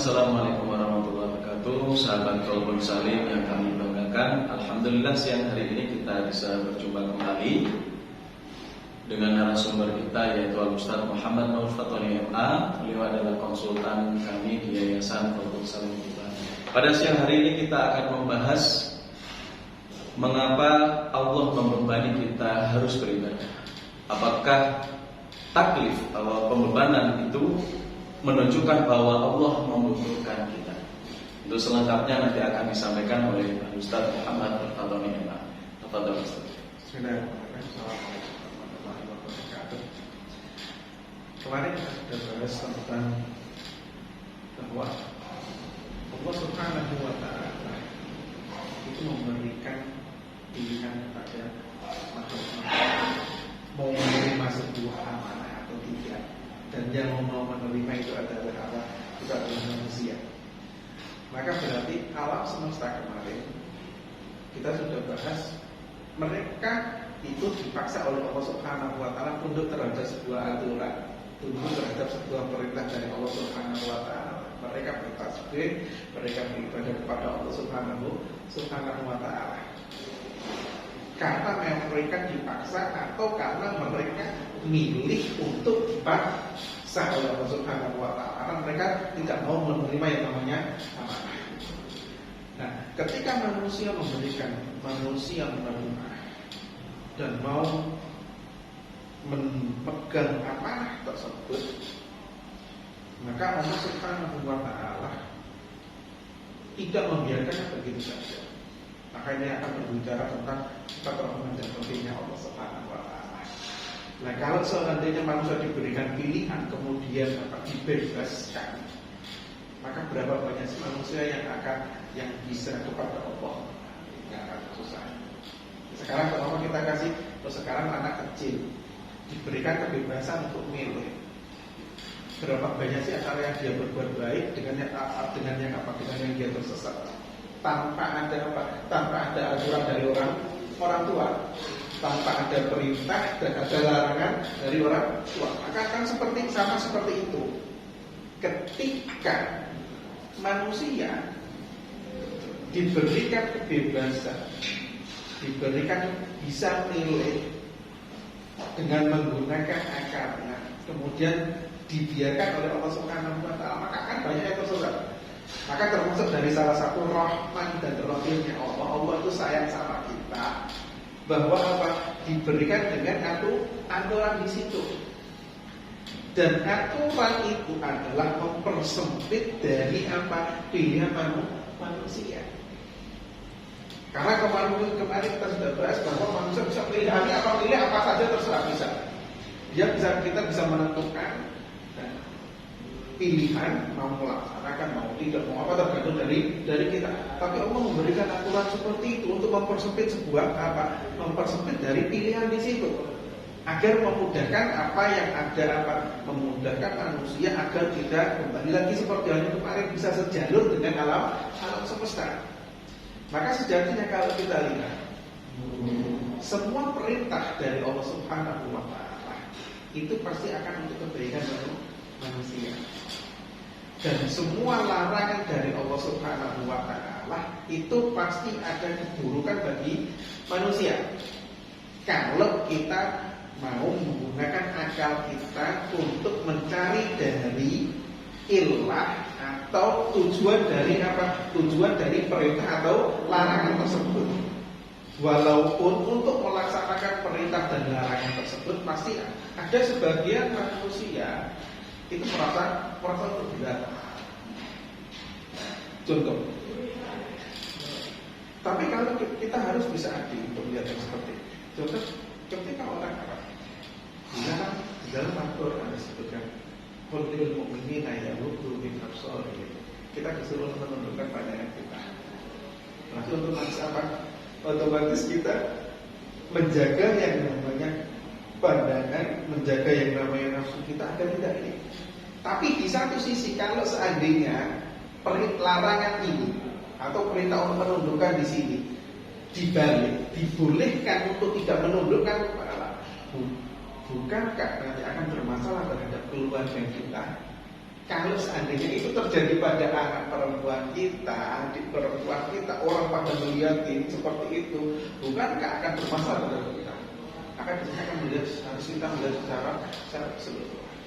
Assalamualaikum warahmatullahi wabarakatuh. Sahabat Qalbun Salim yang kami banggakan, alhamdulillah siang hari ini kita bisa berjumpa kembali dengan narasumber kita, yaitu Al-Ustaz Muhammad Nur Fatoni MA. Beliau adalah konsultan kami di Yayasan Qalbun Salim kita. Pada siang hari ini kita akan membahas mengapa Allah membebani kita harus beribadah. Apakah taklif atau pembebanan itu menunjukkan bahwa Allah membutuhkan kita? Untuk selengkapnya nanti akan disampaikan oleh Ustaz Muhammad Fatoni MA. Tafadhol Ustaz. Assalamualaikum warahmatullahi wabarakatuh. Kemarin kita sudah bahas tentang bahwa Allah Subhanahu wa Ta'ala itu memberikan pilihan kepada makhluk-makhluk mau menerima sebuah amanah atau tidak. Dan yang mau menerima itu adalah apa? Itu adalah manusia. Maka berarti alam semesta kemarin kita sudah bahas, mereka itu dipaksa oleh Allah Subhanahu wa Ta'ala tunduk terhadap sebuah aturan, tunduk terhadap sebuah perintah dari Allah Subhanahu wa Ta'ala. Mereka bertasbih, mereka beribadah kepada Allah Subhanahu wa Ta'ala. Karena mereka dipaksa atau karena mereka milih untuk dipaksa oleh Allah Subhanahu wa Ta'ala, karena mereka tidak mau menerima yang namanya amanah. Nah, ketika manusia memberikan, manusia menerima dan mau memegang amanah tersebut, maka Allah Subhanahu wa Ta'ala tidak membiarkannya begitu saja. Makanya akan berbicara tentang sifat rahman dan rahimnya Allah Subhanahu wa Ta'ala. Nah, kalau seandainya manusia diberikan pilihan kemudian dibebaskan, maka berapa banyak manusia yang bisa kepada Allah? Yang akan susah. Sekarang kalau kita kasih, sekarang anak kecil diberikan kebebasan untuk milih. Berapa banyak sih antara yang dia berbuat baik dengan yang dia tersesat? Tanpa ada aturan dari orang tua, tanpa ada perintah dan ada larangan dari orang tua, maka akan sama seperti itu. Ketika manusia diberikan kebebasan, diberikan bisa milih dengan menggunakan akalnya, kemudian dibiarkan oleh Allah Subhanahu wa Ta'ala, maka akan banyak yang tersesat. Maka termasuk dari salah satu rahman dan rahimnya Allah, Allah itu sayang sama kita, bahwa apa? Diberikan dengan aturan di situ. Dan aturan itu adalah mempersempit dari apa? Pilihan manusia. Karena kemarin kita sudah bahas bahwa manusia bisa pilih apa saja terserah bisa. Kita bisa menentukan pilihan mau melaksanakan mau tidak mau apa tergantung dari kita. Tapi Allah memberikan aturan seperti itu untuk mempersempit mempersempit dari pilihan di situ, agar memudahkan memudahkan manusia agar tidak kembali lagi seperti yang kemarin, bisa sejalur dengan alam semesta. Maka sejatinya kalau kita lihat semua perintah dari Allah Subhanahu wa Ta'ala itu pasti akan untuk kebaikan manusia. Dan semua larangan dari Allah Subhanahu wa Ta'ala itu pasti ada keburukan bagi manusia. Kalau kita mau menggunakan akal kita untuk mencari dari ilah atau tujuan dari perintah atau larangan tersebut. Walaupun untuk melaksanakan perintah dan larangan tersebut pasti ada sebagian manusia itu merasa terberat. Contoh. Tapi kalau kita harus bisa adil untuk melihat yang seperti itu. Contoh, ketika orang di dalam Al-Quran disebutkan qul lil mu'minina yaghuddu min absarihim. Kita disuruh menundukkan pandangan kita. Berarti otomatis kita menjaga yang namanya pandangan, menjaga yang namanya nafsu kita agar tidak ini. Tapi di satu sisi kalau seandainya larangan ini atau perintah untuk menundukkan di sini dibalik, dibolehkan untuk tidak menundukkan kepala, bukankah nanti akan bermasalah terhadap keluarga kita? Kalau seandainya itu terjadi pada anak perempuan kita, adik perempuan kita, orang pada melihatin seperti itu, bukankah akan bermasalah dalam kita? Akan melihat, harus kita melihat secara keseluruhan.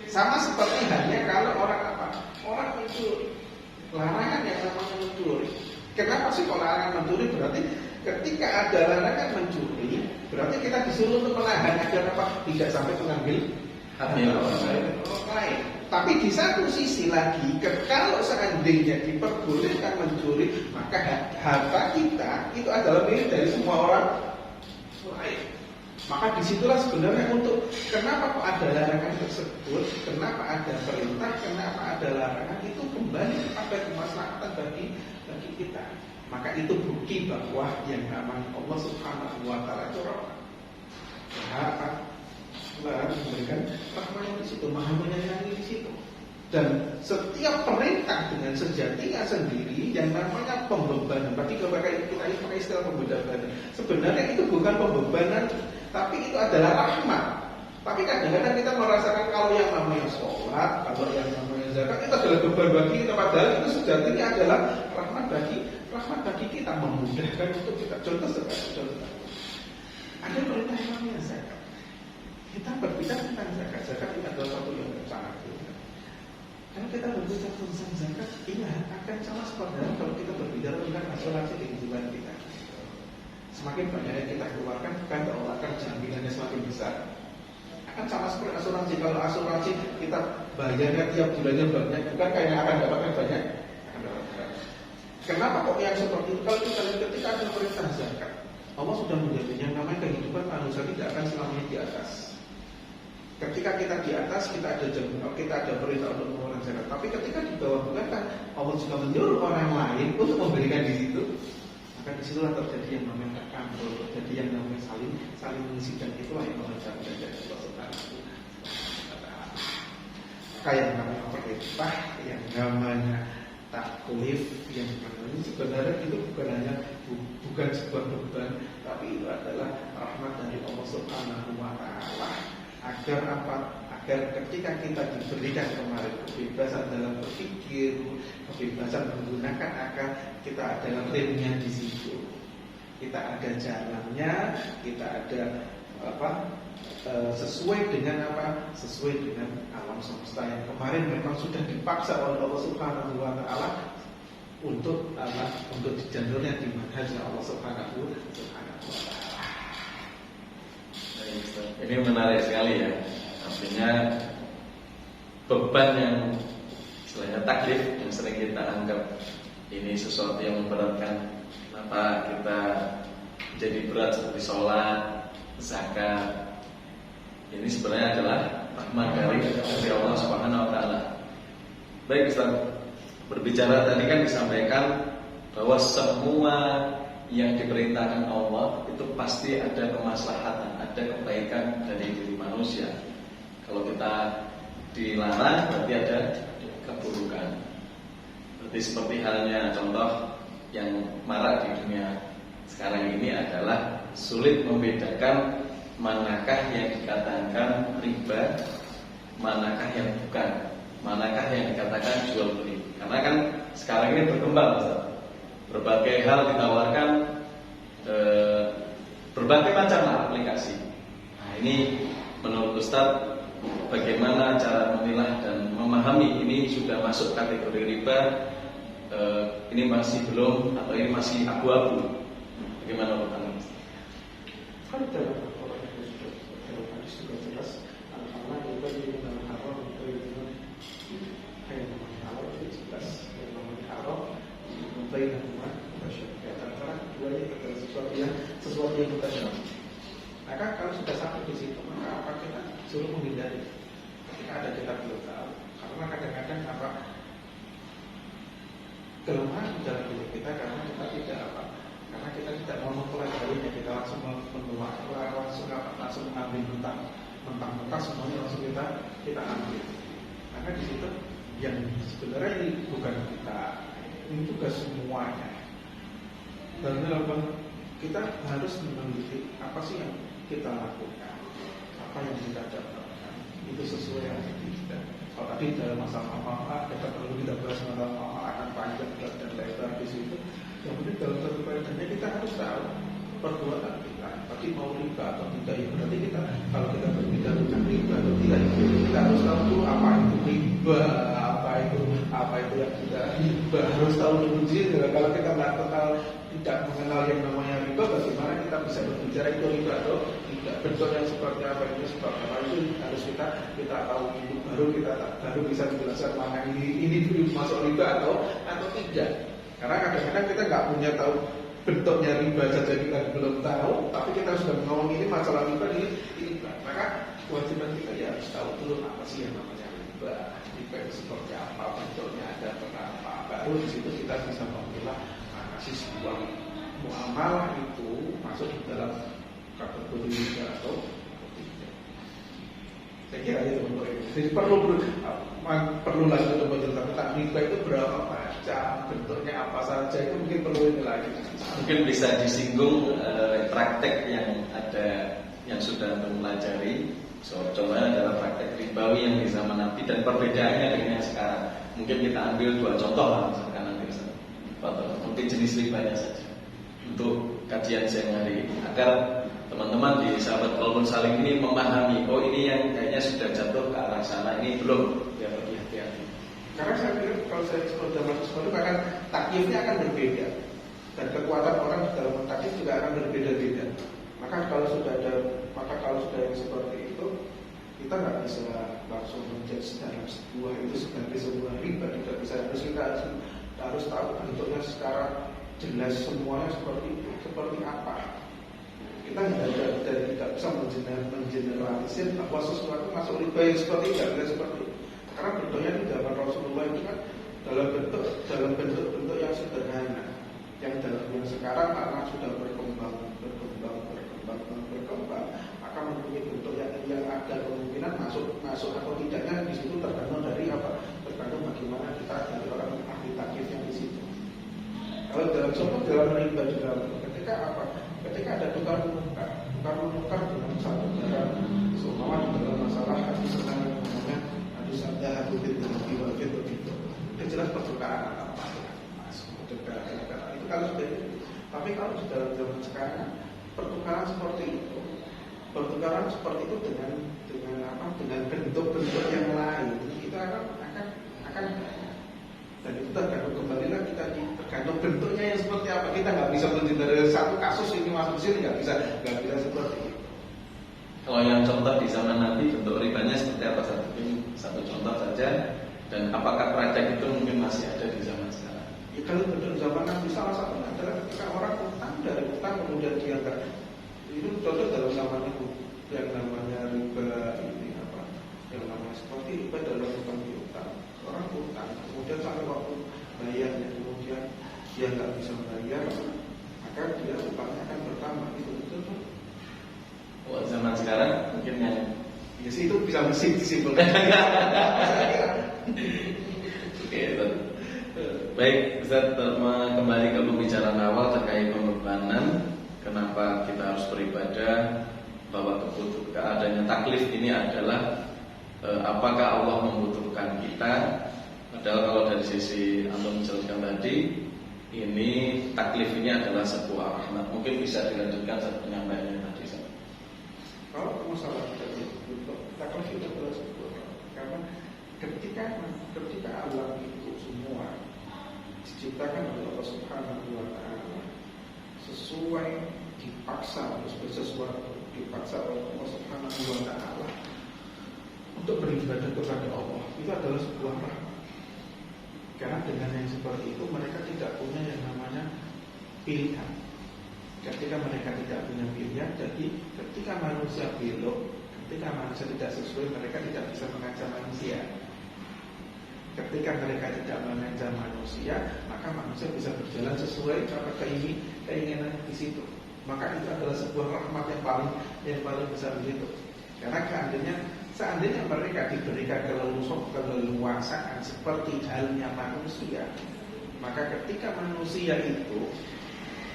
Sama seperti halnya kalau orang mencuri, larangan yang namanya mencuri. Kenapa sih kalau larangan mencuri? Berarti ketika ada larangan mencuri, berarti kita disuruh untuk menahan agar tidak sampai mengambil orang lain. Tapi di satu sisi lagi, kalau seandainya diperbolehkan mencuri, maka harta kita itu adalah milik dari semua orang lain. Maka disitulah sebenarnya untuk kenapa kok ada larangan tersebut, kenapa ada perintah, kenapa ada larangan, itu kembali kepada kemaslahatan bagi kita. Maka itu bukti bahwa yang namanya Allah Subhanahu wa Ta'ala itu rahmat. Allah memberikan rahmatnya di situ, Maha menyayangi di situ. Dan setiap perintah dengan sejatinya sendiri yang namanya pembebanan. Berarti kalau kita pakai istilah pembebanan, sebenarnya itu bukan pembebanan, tapi itu adalah rahmat. Tapi kadang-kadang kita merasakan kalau yang namanya sholat, kalau yang namanya zakat itu adalah beban bagi kita. Padahal itu sejatinya adalah rahmat bagi kita, memudahkan untuk kita. Contoh sebagai contoh, ada perintah yang namanya zakat. Kita berbicara tentang zakat. Zakat itu adalah satu yang sangat penting. Kalau kita berbicara tentang zakat, ini akan sama seperti kalau kita berbicara tentang asuransi kehidupan kita. Semakin banyak yang kita keluarkan, kan Allah akan jaminannya semakin besar. Akan sama seperti asuransi. Kalau asuransi kita bayarnya tiap bulannya banyak, bukan kayaknya akan dapatkan banyak. Kenapa kok yang seperti itu? Kalau kita lihat ketika ada perintah zakat, Allah sudah menjamin yang namanya kehidupan manusia tidak akan selamanya di atas. Ketika kita di atas, kita ada perintah untuk mengeluarkan zakat. Tapi ketika di bawah, bukankah Allah juga menyuruh orang lain untuk memberikan di situ? Maka disitulah terjadi yang namanya takabur, terjadi yang namanya saling mengisi, dan itulah yang Allah jamin dari Allah Subhanahu wa Ta'ala. Maka yang namanya perintah, yang namanya taklif, yang namanya sebenarnya itu bukan sebuah beban, tapi itu adalah rahmat dari Allah Subhanahu wa Ta'ala. Agar ketika kita diberikan kemarin kebebasan dalam berpikir, kebebasan menggunakan akal, kita ada remnya di situ. Kita ada jalannya, kita ada sesuai dengan sesuai dengan alam semesta yang kemarin memang sudah dipaksa oleh Allah Subhanahu wa Ta'ala untuk dijalurnya di manhaj Allah Subhanahu wa Ta'ala. Ini menarik sekali ya. Artinya beban yang istilahnya taklif yang sering kita anggap ini sesuatu yang memberatkan. Kenapa kita jadi berat seperti sholat, zakat? Ini sebenarnya adalah rahmat dari Allah Subhanahu wa Ta'ala. Baik Ustaz, berbicara tadi kan disampaikan bahwa semua yang diperintahkan Allah itu pasti ada kemaslahatan, ada kebaikan dari diri manusia. Kalau kita dilarang berarti ada keburukan. Berarti seperti halnya contoh yang marak di dunia sekarang ini adalah sulit membedakan manakah yang dikatakan riba, manakah yang bukan, manakah yang dikatakan jual beli. Karena kan sekarang ini berkembang, Ustaz. Berbagai hal ditawarkan, berbagai macam aplikasi. Nah, ini menurut Ustaz, bagaimana cara memilah dan memahami ini sudah masuk kategori riba, ini masih belum, atau ini masih abu-abu? Bagaimana menurut Anda? Kan dalam Al-Quran hadis juga jelas, al-halal itu dalam haram itu yang namanya halal itu jelas, yang namanya haram bainahuma mutasyabihat. Antara keduanya itu adalah sesuatu yang mutasyabihat. Maka kalau sudah sampai di situ, maka apa kita suruh menghindari ketika ada kita belum tahu. Karena kadang-kadang kelemahan dalam diri kita karena kita tidak mau mempelajarinya, kita langsung langsung mengambil mentang-mentang semuanya langsung kita ambil. Maka di situ yang sebenarnya ini bukan kita, ini juga semuanya. Karena kita harus meneliti apa sih yang kita lakukan, apa yang kita dapatkan. itu sesuai yang tidak. Kalau tadi dalam masalah apa kita perlu kita bahas masalah apa akan panjang dan lebar di situ. Yang penting dalam satu kaidahnya kita harus tahu perbuatan kita. Tapi mau riba atau tidak itu berarti kita kalau kita berbicara tentang riba atau tidak itu kita harus tahu dulu apa itu riba, apa itu yang tidak riba, harus tahu dulu sih. Kalau kita nggak total tidak mengenal yang namanya riba, bagaimana kita bisa berbicara itu riba atau tidak, bentuk yang seperti apa itu seperti apa itu harus kita tahu itu baru bisa menjelaskan mana ini dulu masuk riba atau tidak. Karena kadang-kadang kita nggak punya tahu bentuknya riba saja kita belum tahu, tapi kita sudah ngomong ini masalah riba ini riba. Maka kewajiban kita ya harus tahu dulu apa sih yang namanya riba itu seperti apa, bentuknya ada berapa. Baru di situ kita bisa memilah mana sih sebuah muamalah itu masuk di dalam kategori riba atau tidak. Saya kira itu untuk itu. Jadi perlu lagi untuk menjelaskan tentang riba itu berapa macam, bentuknya apa saja, itu mungkin perlu ini lagi. Mungkin bisa disinggung praktek yang ada yang sudah mempelajari. Contohnya adalah praktek ribawi yang di zaman Nabi dan perbedaannya dengan yang sekarang. Mungkin kita ambil 2 contoh lah, misalkan nanti mungkin jenis ribanya saja untuk kajian siang hari ini, agar teman-teman di sahabat Qalbun Salim ini memahami, oh ini yang kayaknya sudah jatuh ke arah sana, ini belum, ya lebih hati-hati. Karena saya pikir kalau saya sudah masuk sekolah akan takyifnya akan berbeda dan kekuatan orang di dalam takyif juga akan berbeda-beda. Maka kalau sudah yang seperti itu kita nggak bisa langsung menjudge dalam sebuah itu sebagai sebuah riba, tidak bisa. Kita harus tahu bentuknya secara jelas semuanya seperti itu, seperti apa. Kita tidak bisa mengeneralisir bahwa sesuatu masuk riba yang seperti itu, tidak seperti itu. Karena bentuknya di zaman Rasulullah itu kan dalam bentuk yang sederhana, yang sekarang karena sudah berkembang, maka mempunyai bentuk yang ada kemungkinan masuk atau tidaknya di situ tergantung dari apa, tergantung bagaimana kita dari orang ahli takyifnya di situ. Kalau dalam riba juga ketika ada tukar menukar dengan satu barang, seumpama dalam masalah hadis tentang namanya hadis ada hadis dengan diwajib begitu, itu jelas pertukaran apa itu kalau sudah itu. Tapi kalau sudah dalam sekarang pertukaran seperti itu dengan bentuk-bentuk yang lain itu akan dan itu tergantung kembali lagi tadi, tergantung bentuknya yang seperti apa. Kita nggak bisa dari satu kasus ini masuk sini, nggak bisa seperti itu. Kalau yang contoh di zaman Nabi bentuk ribanya seperti apa? Satu contoh saja. Dan apakah praktek itu mungkin masih ada di zaman sekarang? Ya, kalau bentuk zaman Nabi salah satunya adalah ketika orang utang dari utang kemudian dia nggak, itu contoh dalam zaman itu yang namanya riba ini apa? Yang namanya seperti riba dalam utang piutang. Orang utang kemudian sampai waktu bayarnya kemudian dia nggak bisa membayar, maka dia utangnya akan bertambah. Itu betul. Zaman sekarang mungkin yang ya sih itu bisa disimpulkan. Oke, baik, Ustaz, kembali ke pembicaraan awal terkait pembebanan. Kenapa kita harus beribadah? Bahwa keadanya taklif ini adalah apakah Allah membutuhkan kita? Padahal kalau dari sisi antum menjelaskan tadi, ini taklif ini adalah sebuah rahmat. Mungkin bisa dilanjutkan saat penyampaiannya tadi. Kalau masalah taklif itu adalah sebuah rahmat, karena ketika alam itu semua diciptakan oleh Allah Subhanahu wa Ta'ala sesuai dipaksa oleh Allah Subhanahu wa Ta'ala untuk beribadah kepada Allah, itu adalah sebuah rahmat. Karena dengan yang seperti itu mereka tidak punya yang namanya pilihan. Ketika mereka tidak punya pilihan, jadi ketika manusia belok, ketika manusia tidak sesuai, mereka tidak bisa mengancam manusia. Ketika mereka tidak mengancam manusia, maka manusia bisa berjalan sesuai keinginan di situ. Maka itu adalah sebuah rahmat yang paling besar di situ. Karena seandainya mereka diberikan keleluasaan seperti halnya manusia, maka ketika manusia itu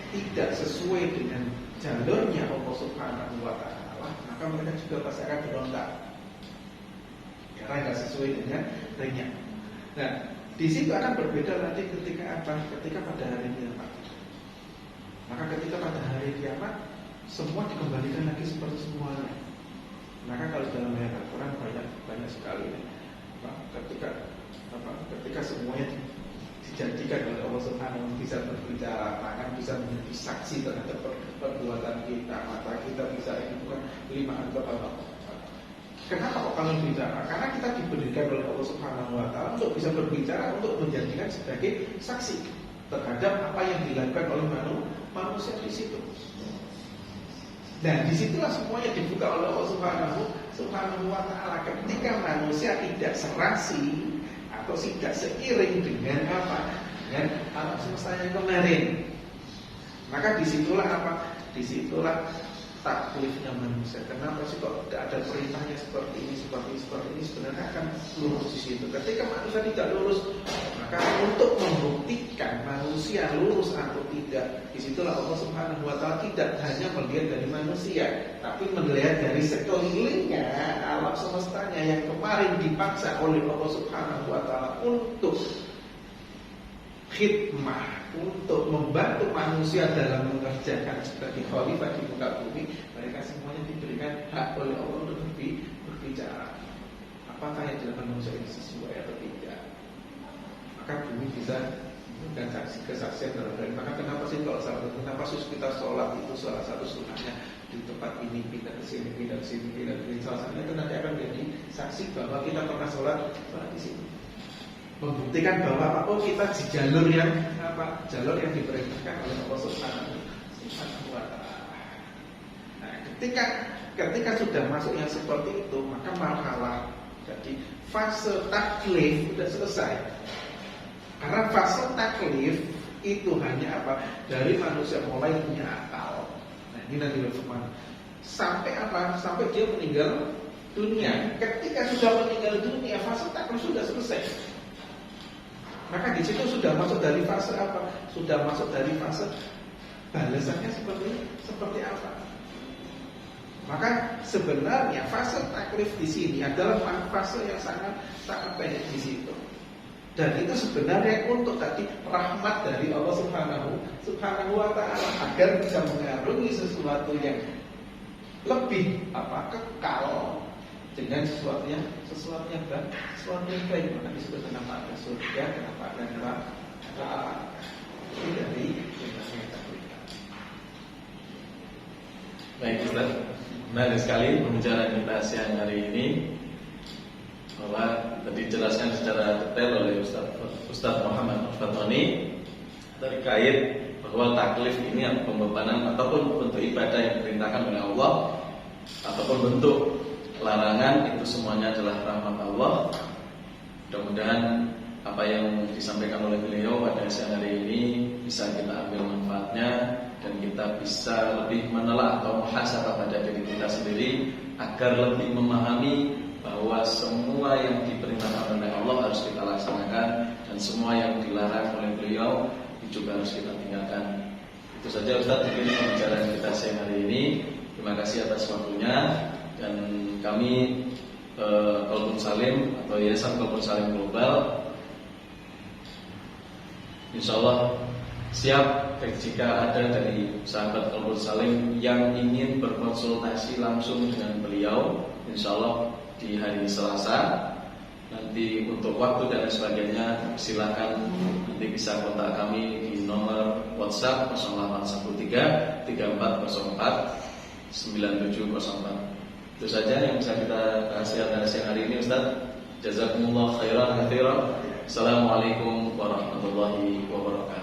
tidak sesuai dengan jalurnya Allah Subhanahu wa Ta'ala, maka mereka juga pasti akan berontak. karena nggak sesuai dengan ringnya. Nah, di situ akan berbeda nanti ketika apa? Ketika pada hari kiamat. Maka ketika pada hari kiamat semua dikembalikan lagi seperti semuanya. Maka kalau dalam ayat Al-Quran banyak sekali ketika semuanya dijadikan oleh Allah Subhanahu wa taala, bisa berbicara, tangan bisa menjadi saksi terhadap perbuatan kita, mata kita bisa bukan 5 atau apa. Kenapa kok kalian bicara? Karena kita diberikan oleh Allah Subhanahu wa taala untuk bisa berbicara, untuk menjadikan sebagai saksi terhadap apa yang dilakukan oleh manusia di situ. Dan disitulah semuanya dibuka oleh Allah Subhanahu wa taala. Ketika manusia tidak serasi atau tidak seiring dengan apa? Dengan alam semesta yang kemarin. Maka disitulah apa? Disitulah taklifnya manusia. Kenapa sih kok tidak ada perintahnya seperti ini? Sebenarnya akan lurus di situ. Ketika manusia tidak lurus, maka untuk membuktikan manusia lurus atau tidak, disitulah Allah Subhanahu wa taala tidak hanya melihat dari manusia, tapi melihat dari sekelilingnya alam semestanya yang kemarin dipaksa oleh Allah Subhanahu wa taala untuk khidmah, untuk membantu manusia dalam mengerjakan sebagai khalifah di muka bumi. Mereka semuanya diberikan hak oleh Allah untuk berbicara. Apakah yang dilakukan manusia ini sesuai atau tidak? Maka bumi bisa memberikan kesaksian terhadap. Maka kenapa sih kalau kenapa kita sholat itu salah satu sunnahnya di tempat ini, pindah ke sini, pindah ke sini. Salah satunya itu nanti akan menjadi saksi bahwa kita pernah sholat di sini. Membuktikan bahwa kita di jalur yang diperintahkan oleh Allah Subhanahu wa taala. Nah, ketika sudah masuk yang seperti itu, maka marhalah jadi fase taklif sudah selesai. Karena fase taklif itu hanya apa? Dari manusia mulai punya akal. Nah, ini nanti firman sampai apa? Sampai dia meninggal dunia. Ketika sudah meninggal dunia, fase taklif sudah selesai. Maka di situ sudah masuk dari fase apa? Sudah masuk dari fase balasannya seperti apa? Maka sebenarnya fase taklif di sini adalah fase yang sangat pendek di situ. Dan itu sebenarnya untuk tadi rahmat dari Allah Subhanahu wa taala agar bisa mengarungi sesuatu yang lebih kekal dengan sesuatu yang baik. Maka disebut kenapa ada surga, kenapa ada neraka. Ini dari yang taklif. Baik Ustaz, menarik sekali pembicaraan kita siang hari ini, bahwa tadi dijelaskan secara detail oleh Ustaz Muhammad Fatoni terkait bahwa taklif ini pembebanan ataupun bentuk ibadah yang diperintahkan oleh Allah ataupun bentuk larangan, itu semuanya adalah rahmat Allah. Mudah-mudahan apa yang disampaikan oleh beliau pada siang hari ini bisa kita ambil manfaatnya dan kita bisa lebih menelaah atau muhasabah pada diri kita sendiri agar lebih memahami bahwa semua yang diperintahkan oleh Allah harus kita laksanakan dan semua yang dilarang oleh beliau juga harus kita tinggalkan. Itu saja Ustaz mungkin pembicaraan kita siang hari ini. Terima kasih atas waktunya. Dan kami Qalbun Salim atau Yayasan Qalbun Salim Global InsyaAllah siap jika ada dari sahabat Qalbun Salim yang ingin berkonsultasi langsung dengan beliau. InsyaAllah di hari Selasa nanti untuk waktu dan sebagainya silakan nanti bisa kontak kami di nomor WhatsApp 0813 3404 9704. Itu saja yang bisa kita bahas siang hari ini Ustaz. Jazakumullah khairan katsiran. Assalamualaikum warahmatullahi wabarakatuh.